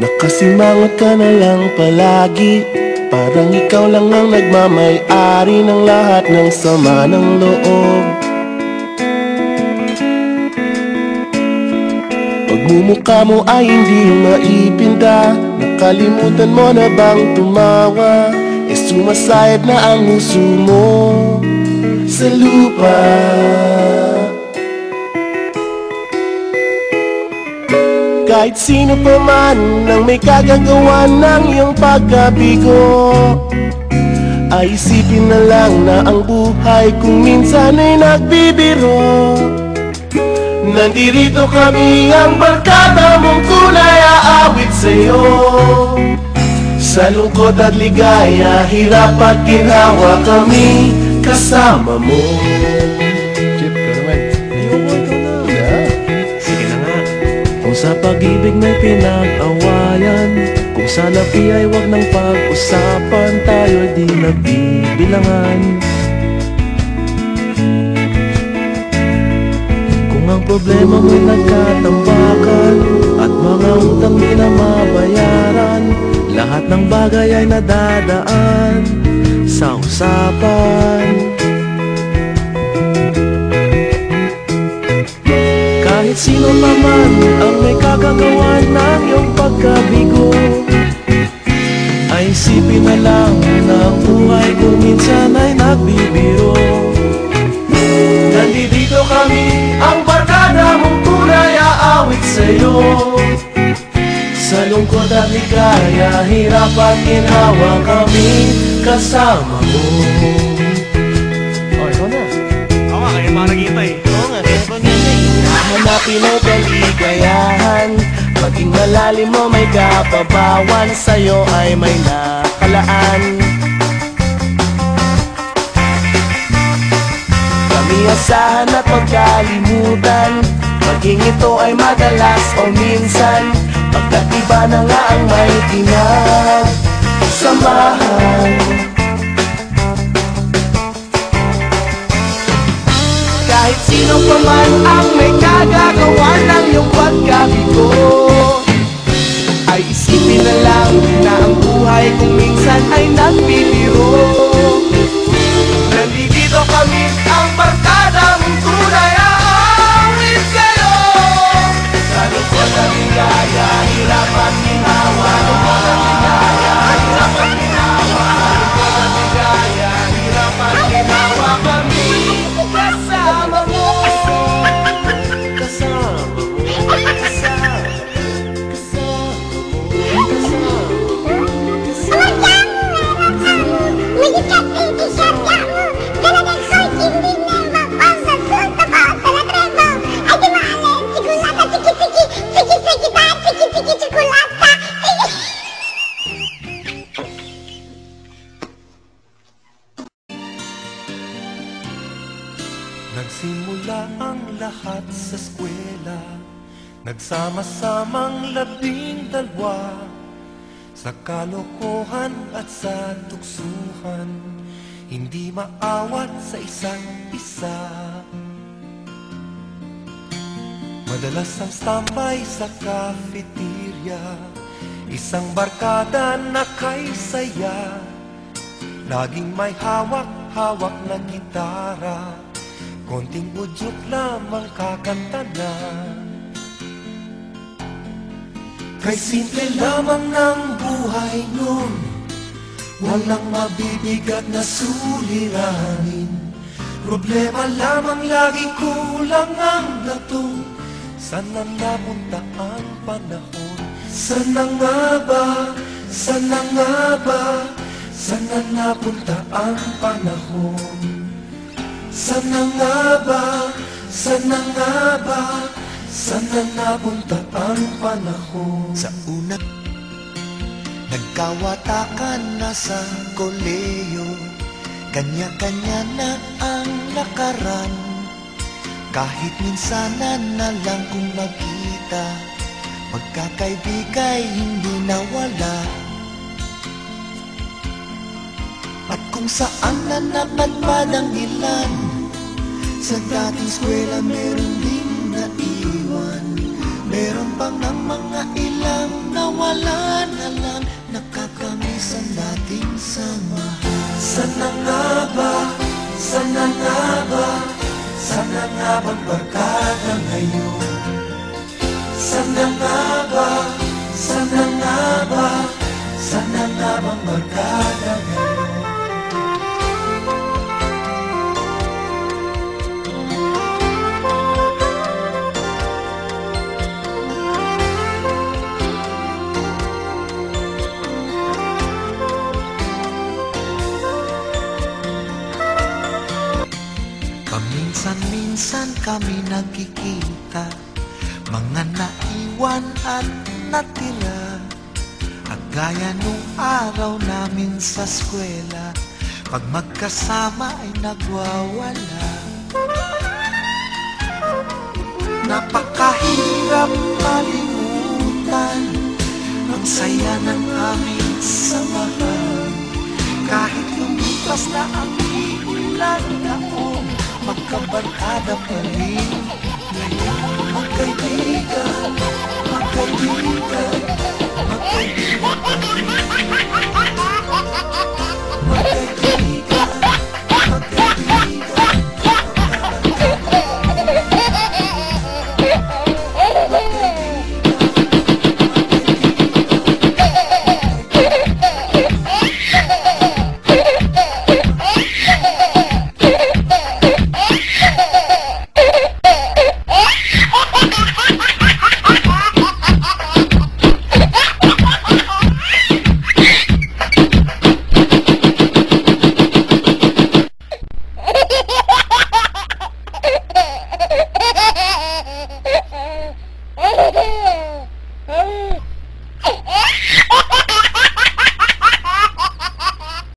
Nakasimangot ka na lang palagi, parang ikaw lang ang nagmamay-ari ng lahat ng sama ng loob. Pagmumukha mo ay hindi maipinta, nakalimutan mo na bang tumawa? Sumasayad na ang huso mo sa lupa. Kahit sino pa man ang may kagagawa ng iyong pagkabigo, ay isipin na lang na ang buhay kung minsan ay nagbibiro. Nandirito kami, ang barkada mong tunay aawit sa'yo. Sa lungkot at ligaya, hirap at ginhawa, kami kasama mo. Chip, ka naman. Ayoko, ikaw na. Sige na nga. Kung sa pag-ibig may pinag-awayan, kung sa labi ay wag nang pag-usapan, tayo'y di nagbibilangan. Kung ang problema mo'y nagkatambakan at mga utang di na mabayaran, lahat ng bagay ay nadadaan sa usapan. Kahit sino naman ang may kagagawa ng iyong pagkabigo, ay isipin na lang na ang buhay kung minsan ay nagbibiro. Nandito kami, ang barkada mong tunay aawit sa'yo. Sa lungkot at ligaya, hirap at ginhawa, kami kasama mo. Oh, ikaw na. Oo nga, kaya mga naghihintay. Oo nga, kaya pa ganyan. Hanapin mo kaligayahan, maging malalim mo may kapabawan, sa'yo ay may nakalaan. Kami asahan at magkalimutan, maging ito ay madalas o minsan, pagkat iba na nga ang may pinagsamahan. Kahit sino pa man ang may kagagawa ng iyong pagkabigo, ay isipin na lang na ang buhay kung minsan ay nagbibiro. Nandito kami, ang barkada mong tunay aawit sa'yo. Sa lungkot at ligaya, hirap at ginhawa. Lungkot at ligaya, hirap at ginhawa. Lungkot at ligaya, hirap at ginhawa, kami kasama mo. Kasama mo, kasama Nagsimula ang lahat sa eskwela, nagsama-samang 12, sa kalokohan at sa tuksuhan, hindi maawat sa isa't isa. Madalas ang standby sa cafeteria, isang barkada na kay saya, laging may hawak-hawak na gitara, konting udyok lamang kakanta na. Kay simple lamang ng buhay nun, walang mabibigat na suliranin. Problema lamang lagi kulang ang latong, saan na napunta ang panahon? Sana nga ba, sana nga ba, saan na napunta ang panahon? Sana nga ba, sana nga ba, saan na napunta ang panahon? Sa una, nagkawatakan na sa koleyo, kanya-kanya na ang lakaran. Kahit minsanan na lang kung magkita, pagkakaibigay hindi nawala. At kung saan na napadpad ang ilan, sa dating eskwela meron ding naiwan. Meron pang ang mga ilang nawalan. wala na lang nakakamiss ang dating samahan. Sana nga ba, sana nga ba, sana nga bang barkada ngayon? Sana nga ba, sana nga ba, sana nga bang barkada ngayon? Paminsan-minsan kami nagkikita, mga naiwan at natira. At gaya nung araw namin sa eskwela, pag magkasama ay nagwawala. Napakahirap malimutan ang saya ng aming samahan. Kahit lumipas na ang ilang taon, magkabarkada pa rin. Magkaibigan